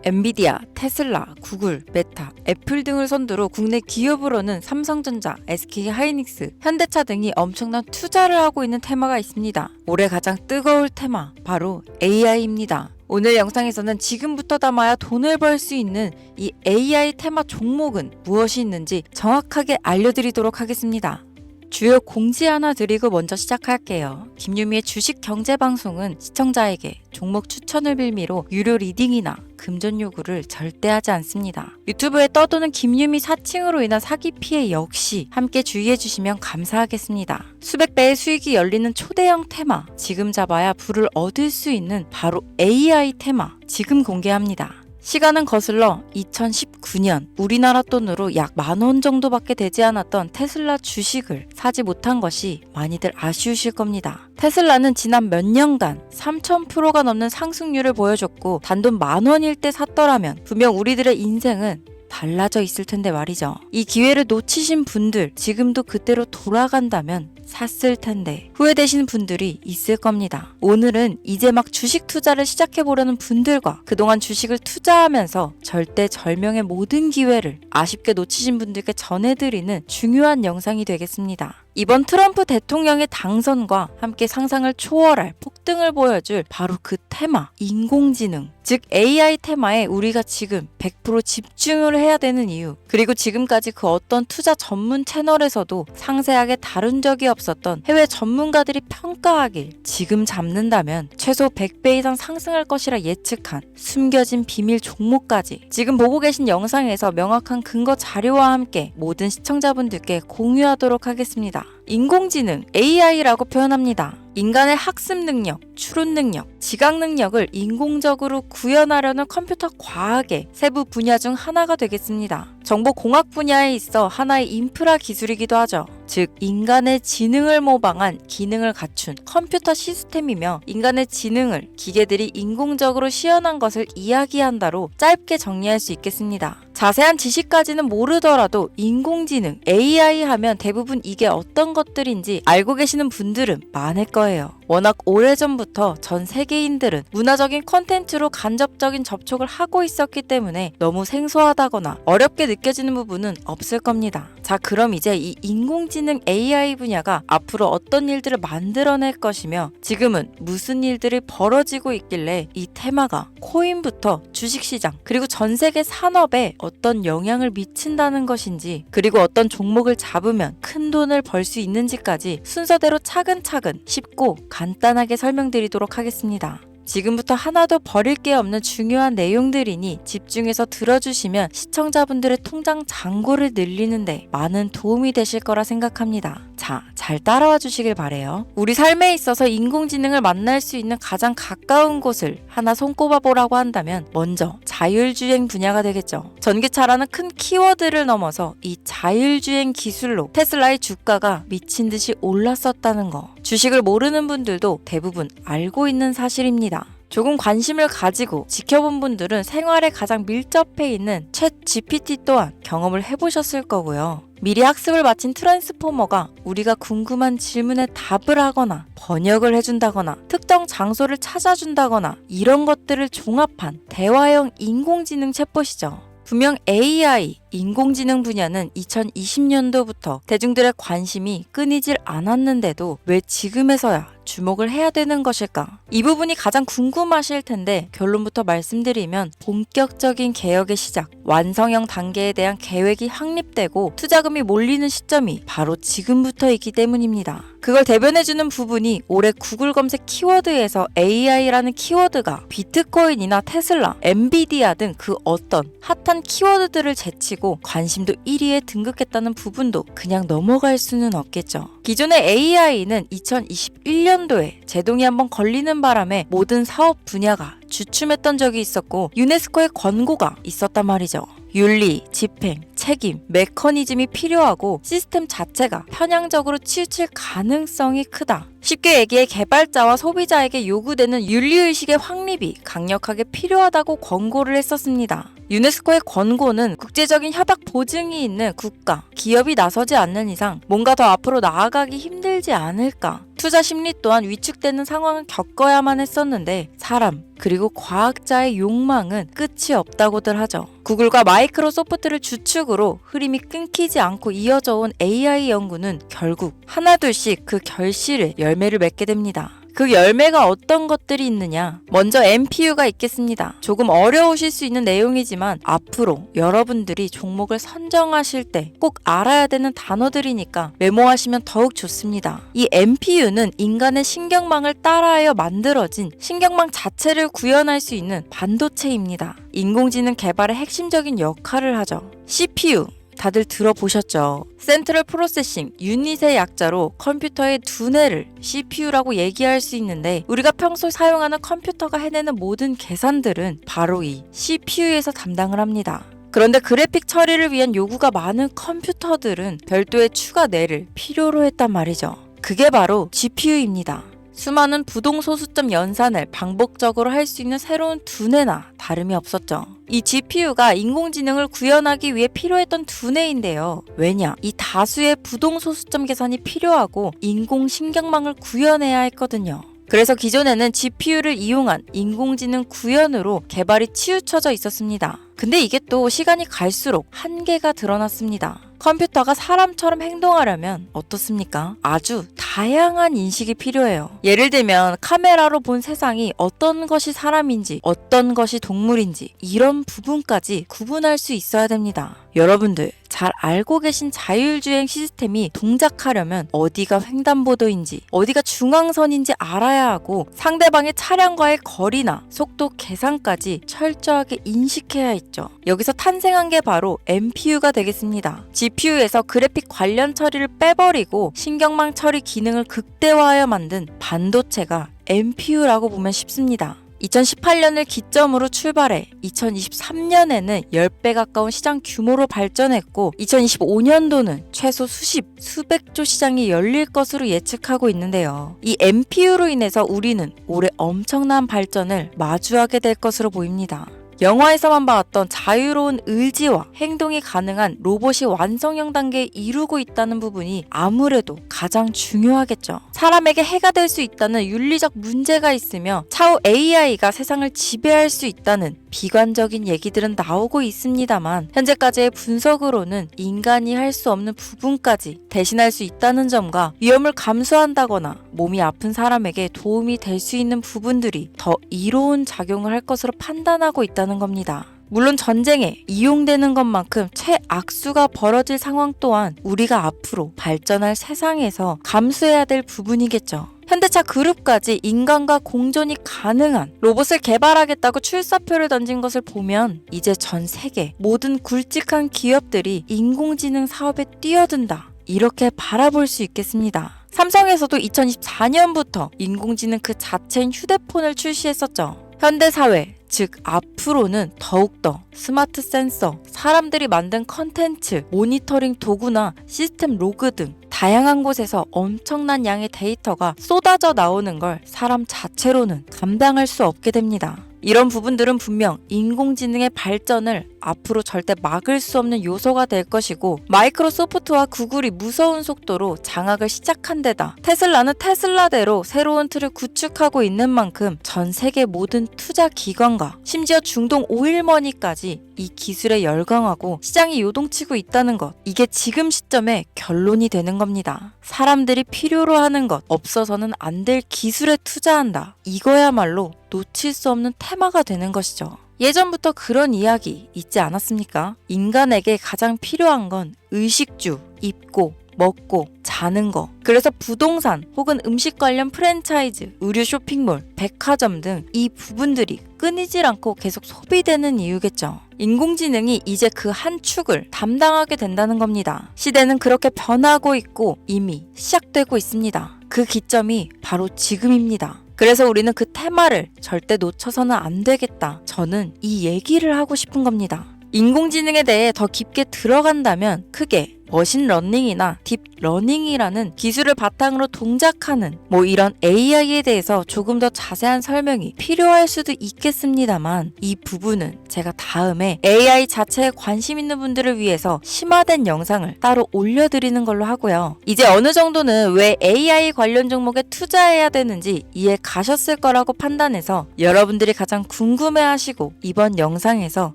엔비디아, 테슬라, 구글, 메타, 애플 등을 선두로 국내 기업으로는 삼성전자, SK하이닉스, 현대차 등이 엄청난 투자를 하고 있는 테마가 있습니다. 올해 가장 뜨거울 테마, 바로 AI입니다. 오늘 영상에서는 지금부터 담아야 돈을 벌 수 있는 이 AI 테마 종목은 무엇이 있는지 정확하게 알려드리도록 하겠습니다. 주요 공지 하나 드리고 먼저 시작할게요. 김유미의 주식 경제 방송은 시청자에게 종목 추천을 빌미로 유료 리딩이나 금전 요구를 절대 하지 않습니다. 유튜브에 떠도는 김유미 사칭으로 인한 사기 피해 역시 함께 주의해 주시면 감사하겠습니다. 수백 배의 수익이 열리는 초대형 테마, 지금 잡아야 부를 얻을 수 있는 바로 AI 테마, 지금 공개합니다. 시간은 거슬러 2019년 우리나라 돈으로 약 10,000원 정도밖에 되지 않았던 테슬라 주식을 사지 못한 것이 많이들 아쉬우실 겁니다. 테슬라는 지난 몇 년간 3000%가 넘는 상승률을 보여줬고 단돈 10,000원일 때 샀더라면 분명 우리들의 인생은 달라져 있을 텐데 말이죠. 이 기회를 놓치신 분들, 지금도 그때로 돌아간다면 샀을 텐데 후회되시는 분들이 있을 겁니다. 오늘은 이제 막 주식 투자를 시작해보려는 분들과 그동안 주식을 투자하면서 절대절명의 모든 기회를 아쉽게 놓치신 분들께 전해드리는 중요한 영상이 되겠습니다. 이번 트럼프 대통령의 당선과 함께 상상을 초월할 폭등을 보여줄 바로 그 테마, 인공지능, 즉 AI 테마에 우리가 지금 100% 집중을 해야 되는 이유, 그리고 지금까지 그 어떤 투자 전문 채널에서도 상세하게 다룬 적이 없었던 해외 전문가들이 평가하길 지금 잡는다면 최소 100배 이상 상승할 것이라 예측한 숨겨진 비밀 종목까지 지금 보고 계신 영상에서 명확한 근거 자료와 함께 모든 시청자분들께 공유하도록 하겠습니다. 인공지능, AI라고 표현합니다. 인간의 학습 능력, 추론 능력, 지각 능력을 인공적으로 구현하려는 컴퓨터 과학의 세부 분야 중 하나가 되겠습니다. 정보공학 분야에 있어 하나의 인프라 기술이기도 하죠. 즉, 인간의 지능을 모방한 기능을 갖춘 컴퓨터 시스템이며 인간의 지능을 기계들이 인공적으로 시연한 것을 이야기한다로 짧게 정리할 수 있겠습니다. 자세한 지식까지는 모르더라도 인공지능, AI 하면 대부분 이게 어떤 것들인지 알고 계시는 분들은 많을 거예요. 워낙 오래전부터 전 세계인들은 문화적인 콘텐츠로 간접적인 접촉을 하고 있었기 때문에 너무 생소하다거나 어렵게 느껴지는 부분은 없을 겁니다. 자, 그럼 이제 이 인공지능 AI 분야가 앞으로 어떤 일들을 만들어낼 것이며 지금은 무슨 일들이 벌어지고 있길래 이 테마가 코인부터 주식시장 그리고 전 세계 산업에 어떤 영향을 미친다는 것인지, 그리고 어떤 종목을 잡으면 큰 돈을 벌 수 있는지까지 순서대로 차근차근 쉽고 간단하게 설명드리도록 하겠습니다. 지금부터 하나도 버릴 게 없는 중요한 내용들이니 집중해서 들어주시면 시청자분들의 통장 잔고를 늘리는데 많은 도움이 되실 거라 생각합니다. 자, 잘 따라와 주시길 바래요. 우리 삶에 있어서 인공지능을 만날 수 있는 가장 가까운 곳을 하나 손꼽아 보라고 한다면 먼저 자율주행 분야가 되겠죠. 전기차라는 큰 키워드를 넘어서 이 자율주행 기술로 테슬라의 주가가 미친 듯이 올랐었다는 거, 주식을 모르는 분들도 대부분 알고 있는 사실입니다. 조금 관심을 가지고 지켜본 분들은 생활에 가장 밀접해 있는 챗 GPT 또한 경험을 해보셨을 거고요. 미리 학습을 마친 트랜스포머가 우리가 궁금한 질문에 답을 하거나 번역을 해준다거나 특정 장소를 찾아준다거나 이런 것들을 종합한 대화형 인공지능 챗봇이죠. 분명 AI, 인공지능 분야는 2020년도부터 대중들의 관심이 끊이질 않았는데도 왜 지금에서야 주목을 해야 되는 것일까? 이 부분이 가장 궁금하실 텐데 결론부터 말씀드리면 본격적인 개혁의 시작, 완성형 단계에 대한 계획이 확립되고 투자금이 몰리는 시점이 바로 지금부터이기 때문입니다. 그걸 대변해주는 부분이 올해 구글 검색 키워드에서 AI라는 키워드가 비트코인이나 테슬라, 엔비디아 등 그 어떤 핫한 키워드들을 제치고 관심도 1위에 등극했다는 부분도 그냥 넘어갈 수는 없겠죠. 기존의 AI는 2021년도에 제동이 한번 걸리는 바람에 모든 사업 분야가 주춤했던 적이 있었고 유네스코의 권고가 있었단 말이죠. 윤리, 집행, 책임, 메커니즘이 필요하고 시스템 자체가 편향적으로 치우칠 가능성이 크다. 쉽게 얘기해 개발자와 소비자에게 요구되는 윤리의식의 확립이 강력하게 필요하다고 권고를 했었습니다. 유네스코의 권고는 국제적인 협약 보증이 있는 국가, 기업이 나서지 않는 이상 뭔가 더 앞으로 나아가기 힘들지 않을까. 투자 심리 또한 위축되는 상황을 겪어야만 했었는데 사람 그리고 과학자의 욕망은 끝이 없다고들 하죠. 구글과 마이크로소프트를 주축으로 흐름이 끊기지 않고 이어져 온 AI 연구는 결국 하나둘씩 그 결실에 열매를 맺게 됩니다. 그 열매가 어떤 것들이 있느냐? 먼저 NPU가 있겠습니다. 조금 어려우실 수 있는 내용이지만 앞으로 여러분들이 종목을 선정하실 때 꼭 알아야 되는 단어들이니까 메모하시면 더욱 좋습니다. 이 NPU는 인간의 신경망을 따라하여 만들어진 신경망 자체를 구현할 수 있는 반도체입니다. 인공지능 개발의 핵심적인 역할을 하죠. CPU 다들 들어보셨죠? 센트럴 프로세싱 유닛의 약자로 컴퓨터의 두뇌를 CPU라고 얘기할 수 있는데 우리가 평소 사용하는 컴퓨터가 해내는 모든 계산들은 바로 이 CPU에서 담당을 합니다. 그런데 그래픽 처리를 위한 요구가 많은 컴퓨터들은 별도의 추가 뇌를 필요로 했단 말이죠. 그게 바로 GPU입니다. 수많은 부동 소수점 연산을 반복적으로 할 수 있는 새로운 두뇌나 다름이 없었죠. 이 GPU가 인공지능을 구현하기 위해 필요했던 두뇌인데요. 왜냐? 이 다수의 부동 소수점 계산이 필요하고 인공신경망을 구현해야 했거든요. 그래서 기존에는 GPU를 이용한 인공지능 구현으로 개발이 치우쳐져 있었습니다. 근데 이게 또 시간이 갈수록 한계가 드러났습니다. 컴퓨터가 사람처럼 행동하려면 어떻습니까? 아주 다양한 인식이 필요해요. 예를 들면 카메라로 본 세상이 어떤 것이 사람인지 어떤 것이 동물인지 이런 부분까지 구분할 수 있어야 됩니다. 여러분들 잘 알고 계신 자율주행 시스템이 동작하려면 어디가 횡단보도인지 어디가 중앙선인지 알아야 하고 상대방의 차량과의 거리나 속도 계산까지 철저하게 인식해야 있죠. 여기서 탄생한 게 바로 NPU가 되겠습니다. GPU에서 그래픽 관련 처리를 빼버리고 신경망 처리 기능을 극대화하여 만든 반도체가 NPU라고 보면 쉽습니다. 2018년을 기점으로 출발해 2023년에는 10배 가까운 시장 규모로 발전했고 2025년도는 최소 수백조 시장이 열릴 것으로 예측하고 있는데요. 이 NPU로 인해서 우리는 올해 엄청난 발전을 마주하게 될 것으로 보입니다. 영화에서만 봤던 자유로운 의지와 행동이 가능한 로봇이 완성형 단계에 이루고 있다는 부분이 아무래도 가장 중요하겠죠. 사람에게 해가 될 수 있다는 윤리적 문제가 있으며 차후 AI가 세상을 지배할 수 있다는 비관적인 얘기들은 나오고 있습니다만 현재까지의 분석으로는 인간이 할 수 없는 부분까지 대신할 수 있다는 점과 위험을 감수한다거나 몸이 아픈 사람에게 도움이 될 수 있는 부분들이 더 이로운 작용을 할 것으로 판단하고 있다는 겁니다. 물론 전쟁에 이용되는 것만큼 최악수가 벌어질 상황 또한 우리가 앞으로 발전할 세상에서 감수해야 될 부분이겠죠. 현대차 그룹까지 인간과 공존이 가능한 로봇을 개발하겠다고 출사표를 던진 것을 보면 이제 전 세계 모든 굵직한 기업들이 인공지능 사업에 뛰어든다. 이렇게 바라볼 수 있겠습니다. 삼성에서도 2024년부터 인공지능 그 자체인 휴대폰을 출시했었죠. 현대사회, 즉 앞으로는 더욱더 스마트 센서, 사람들이 만든 컨텐츠, 모니터링 도구나 시스템 로그 등 다양한 곳에서 엄청난 양의 데이터가 쏟아져 나오는 걸 사람 자체로는 감당할 수 없게 됩니다. 이런 부분들은 분명 인공지능의 발전을 앞으로 절대 막을 수 없는 요소가 될 것이고 마이크로소프트와 구글이 무서운 속도로 장악을 시작한 데다 테슬라는 테슬라대로 새로운 틀을 구축하고 있는 만큼 전 세계 모든 투자 기관과 심지어 중동 오일머니까지 이 기술에 열광하고 시장이 요동치고 있다는 것, 이게 지금 시점에 결론이 되는 겁니다. 사람들이 필요로 하는 것, 없어서는 안 될 기술에 투자한다. 이거야말로 놓칠 수 없는 테마가 되는 것이죠. 예전부터 그런 이야기 있지 않았습니까? 인간에게 가장 필요한 건 의식주, 입고, 먹고, 자는 거. 그래서 부동산 혹은 음식 관련 프랜차이즈, 의류 쇼핑몰, 백화점 등 이 부분들이 끊이질 않고 계속 소비되는 이유겠죠. 인공지능이 이제 그 한 축을 담당하게 된다는 겁니다. 시대는 그렇게 변하고 있고 이미 시작되고 있습니다. 그 기점이 바로 지금입니다. 그래서 우리는 그 테마를 절대 놓쳐서는 안 되겠다. 저는 이 얘기를 하고 싶은 겁니다. 인공지능에 대해 더 깊게 들어간다면 크게 머신러닝이나 딥러닝이라는 기술을 바탕으로 동작하는 이런 AI에 대해서 조금 더 자세한 설명이 필요할 수도 있겠습니다만 이 부분은 제가 다음에 AI 자체에 관심 있는 분들을 위해서 심화된 영상을 따로 올려드리는 걸로 하고요. 이제 어느 정도는 왜 AI 관련 종목에 투자해야 되는지 이해 가셨을 거라고 판단해서 여러분들이 가장 궁금해하시고 이번 영상에서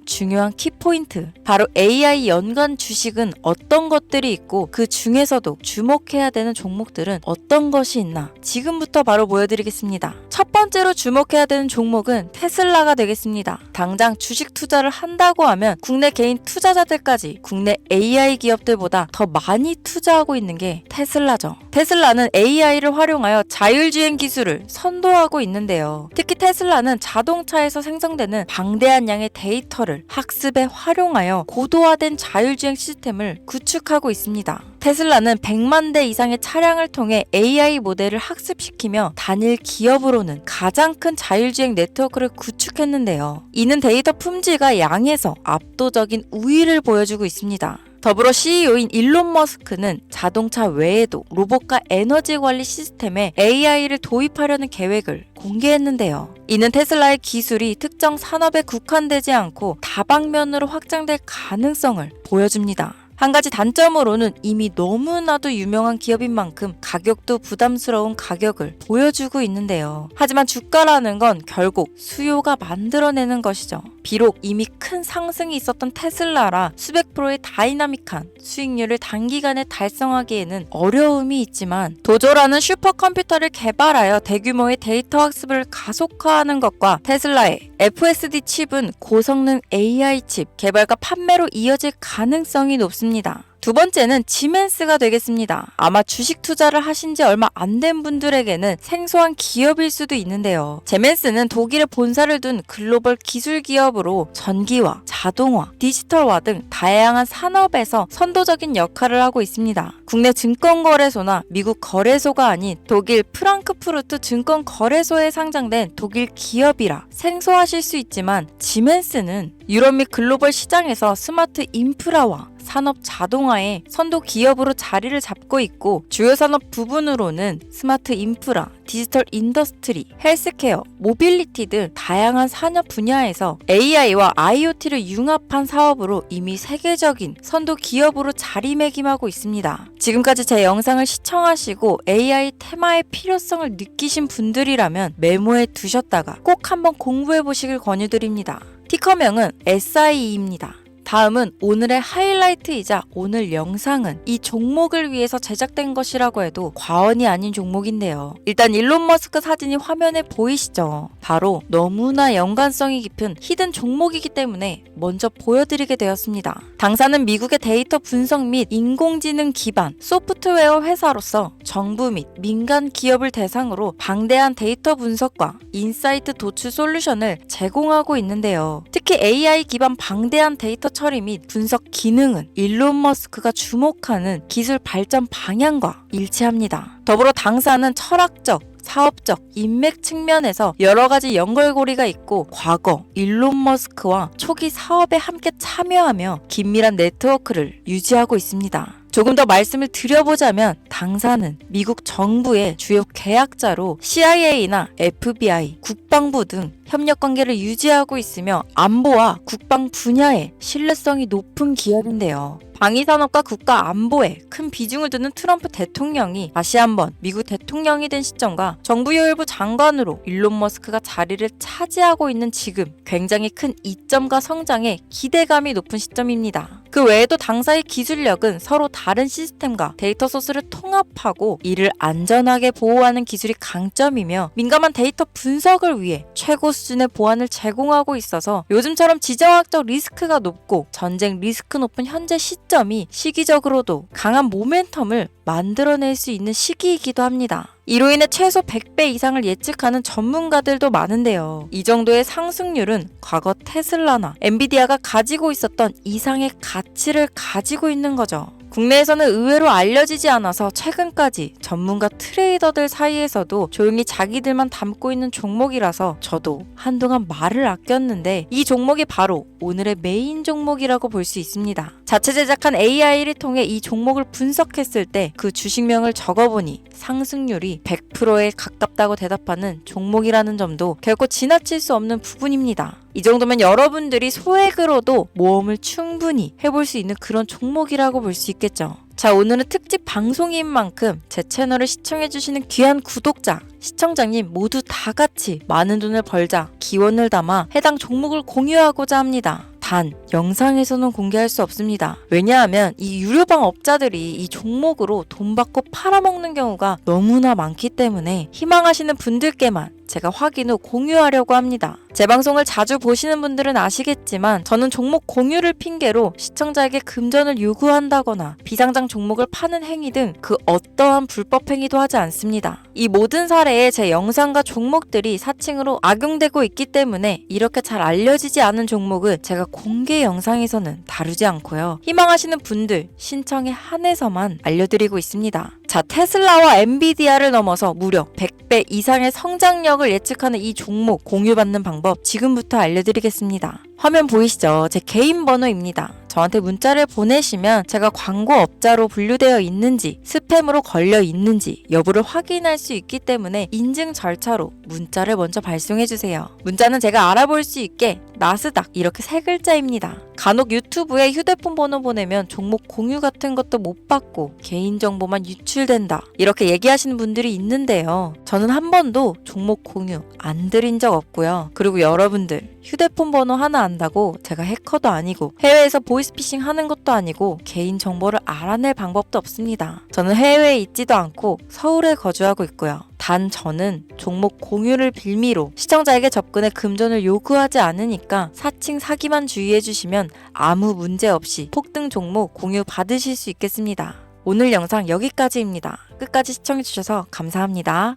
중요한 키포인트, 바로 AI 연관 주식은 어떤 것들이 있고 그 중에서도 주목해야 되는 종목들은 어떤 것이 있나 지금부터 바로 보여드리겠습니다. 첫 번째로 주목해야 되는 종목은 테슬라가 되겠습니다. 당장 주식 투자를 한다고 하면 국내 개인 투자자들까지 국내 AI 기업들보다 더 많이 투자하고 있는 게 테슬라죠. 테슬라는 AI를 활용하여 자율주행 기술을 선도하고 있는데요. 특히 테슬라는 자동차에서 생성되는 방대한 양의 데이터를 학습에 활용하여 고도화된 자율주행 시스템을 구축하고 있습니다. 테슬라는 100만 대 이상의 차량을 통해 AI 모델을 학습시키며 단일 기업으로는 가장 큰 자율주행 네트워크를 구축했는데요. 이는 데이터 품질과 양에서 압도적인 우위를 보여주고 있습니다. 더불어 CEO인 일론 머스크는 자동차 외에도 로봇과 에너지 관리 시스템에 AI를 도입하려는 계획을 공개했는데요. 이는 테슬라의 기술이 특정 산업에 국한되지 않고 다방면으로 확장될 가능성을 보여줍니다. 한 가지 단점으로는 이미 너무나도 유명한 기업인 만큼 가격도 부담스러운 가격을 보여주고 있는데요. 하지만 주가라는 건 결국 수요가 만들어내는 것이죠. 비록 이미 큰 상승이 있었던 테슬라라 수백 프로의 다이나믹한 수익률을 단기간에 달성하기에는 어려움이 있지만 도조라는 슈퍼컴퓨터를 개발하여 대규모의 데이터 학습을 가속화하는 것과 테슬라의 FSD 칩은 고성능 AI 칩 개발과 판매로 이어질 가능성이 높습니다. 두 번째는 지멘스가 되겠습니다. 아마 주식 투자를 하신 지 얼마 안 된 분들에게는 생소한 기업일 수도 있는데요. 지멘스는 독일에 본사를 둔 글로벌 기술 기업으로 전기화, 자동화, 디지털화 등 다양한 산업에서 선도적인 역할을 하고 있습니다. 국내 증권거래소나 미국 거래소가 아닌 독일 프랑크푸르트 증권거래소에 상장된 독일 기업이라 생소하실 수 있지만 지멘스는 유럽 및 글로벌 시장에서 스마트 인프라와 산업 자동화의 선도 기업으로 자리를 잡고 있고 주요 산업 부분으로는 스마트 인프라, 디지털 인더스트리, 헬스케어, 모빌리티 등 다양한 산업 분야에서 AI와 IoT를 융합한 사업으로 이미 세계적인 선도 기업으로 자리매김하고 있습니다. 지금까지 제 영상을 시청하시고 AI 테마의 필요성을 느끼신 분들이라면 메모해 두셨다가 꼭 한번 공부해 보시길 권유드립니다. 티커명은 SIE입니다. 다음은 오늘의 하이라이트이자 오늘 영상은 이 종목을 위해서 제작된 것이라고 해도 과언이 아닌 종목인데요. 일단 일론 머스크 사진이 화면에 보이시죠? 바로 너무나 연관성이 깊은 히든 종목이기 때문에 먼저 보여드리게 되었습니다. 당사는 미국의 데이터 분석 및 인공지능 기반 소프트웨어 회사로서 정부 및 민간 기업을 대상으로 방대한 데이터 분석과 인사이트 도출 솔루션을 제공하고 있는데요. 특히 AI 기반 방대한 데이터 처리 및 분석 기능은 일론 머스크가 주목하는 기술 발전 방향과 일치합니다. 더불어 당사는 철학적, 사업적, 인맥 측면에서 여러 가지 연결고리가 있고 과거 일론 머스크와 초기 사업에 함께 참여하며 긴밀한 네트워크를 유지하고 있습니다. 조금 더 말씀을 드려보자면 당사는 미국 정부의 주요 계약자로 CIA나 FBI, 국방부 등 협력 관계를 유지하고 있으며 안보와 국방 분야에 신뢰성이 높은 기업인데요. 방위산업과 국가 안보에 큰 비중을 두는 트럼프 대통령이 다시 한번 미국 대통령이 된 시점과 정부요일부 장관으로 일론 머스크가 자리를 차지하고 있는 지금 굉장히 큰 이점과 성장에 기대감이 높은 시점입니다. 그 외에도 당사의 기술력은 서로 다른 시스템과 데이터 소스를 통합하고 이를 안전하게 보호하는 기술이 강점이며 민감한 데이터 분석을 위해 최고 수준의 보안을 제공하고 있어서 요즘처럼 지정학적 리스크가 높고 전쟁 리스크 높은 현재 시점이 시기적으로도 강한 모멘텀을 만들어낼 수 있는 시기이기도 합니다. 이로 인해 최소 100배 이상을 예측하는 전문가들도 많은데요. 이 정도의 상승률은 과거 테슬라나 엔비디아가 가지고 있었던 이상의 가치를 가지고 있는 거죠. 국내에서는 의외로 알려지지 않아서 최근까지 전문가 트레이더들 사이에서도 조용히 자기들만 담고 있는 종목이라서 저도 한동안 말을 아꼈는데 이 종목이 바로 오늘의 메인 종목이라고 볼 수 있습니다. 자체 제작한 AI를 통해 이 종목을 분석했을 때 그 주식명을 적어보니 상승률이 100%에 가깝다고 대답하는 종목이라는 점도 결코 지나칠 수 없는 부분입니다. 이 정도면 여러분들이 소액으로도 모험을 충분히 해볼 수 있는 그런 종목이라고 볼 수 있겠죠. 자, 오늘은 특집 방송인 만큼 제 채널을 시청해주시는 귀한 구독자, 시청자님 모두 다 같이 많은 돈을 벌자 기원을 담아 해당 종목을 공유하고자 합니다. 단, 영상에서는 공개할 수 없습니다. 왜냐하면 이 유료방 업자들이 이 종목으로 돈 받고 팔아먹는 경우가 너무나 많기 때문에 희망하시는 분들께만 제가 확인 후 공유하려고 합니다. 제 방송을 자주 보시는 분들은 아시겠지만 저는 종목 공유를 핑계로 시청자에게 금전을 요구한다거나 비상장 종목을 파는 행위 등 그 어떠한 불법 행위도 하지 않습니다. 이 모든 사례에 제 영상과 종목들이 사칭으로 악용되고 있기 때문에 이렇게 잘 알려지지 않은 종목은 제가 공개 영상에서는 다루지 않고요. 희망하시는 분들 신청에 한해서만 알려드리고 있습니다. 자, 테슬라와 엔비디아를 넘어서 무려 100배 이상의 성장력을 예측하는 이 종목 공유받는 방법 지금부터 알려드리겠습니다. 화면 보이시죠? 제 개인 번호입니다. 저한테 문자를 보내시면 제가 광고업자로 분류되어 있는지 스팸으로 걸려 있는지 여부를 확인할 수 있기 때문에 인증 절차로 문자를 먼저 발송해주세요. 문자는 제가 알아볼 수 있게 나스닥 이렇게 세 글자입니다. 간혹 유튜브에 휴대폰 번호 보내면 종목 공유 같은 것도 못 받고 개인정보만 유출된다 이렇게 얘기하시는 분들이 있는데요. 저는 한 번도 종목 공유 안 드린 적 없고요. 그리고 여러분들 휴대폰 번호 하나 안다고 제가 해커도 아니고 해외에서 보이스피싱 하는 것도 아니고 개인 정보를 알아낼 방법도 없습니다. 저는 해외에 있지도 않고 서울에 거주하고 있고요. 단 저는 종목 공유를 빌미로 시청자에게 접근해 금전을 요구하지 않으니까 사칭 사기만 주의해주시면 아무 문제 없이 폭등 종목 공유 받으실 수 있겠습니다. 오늘 영상 여기까지입니다. 끝까지 시청해주셔서 감사합니다.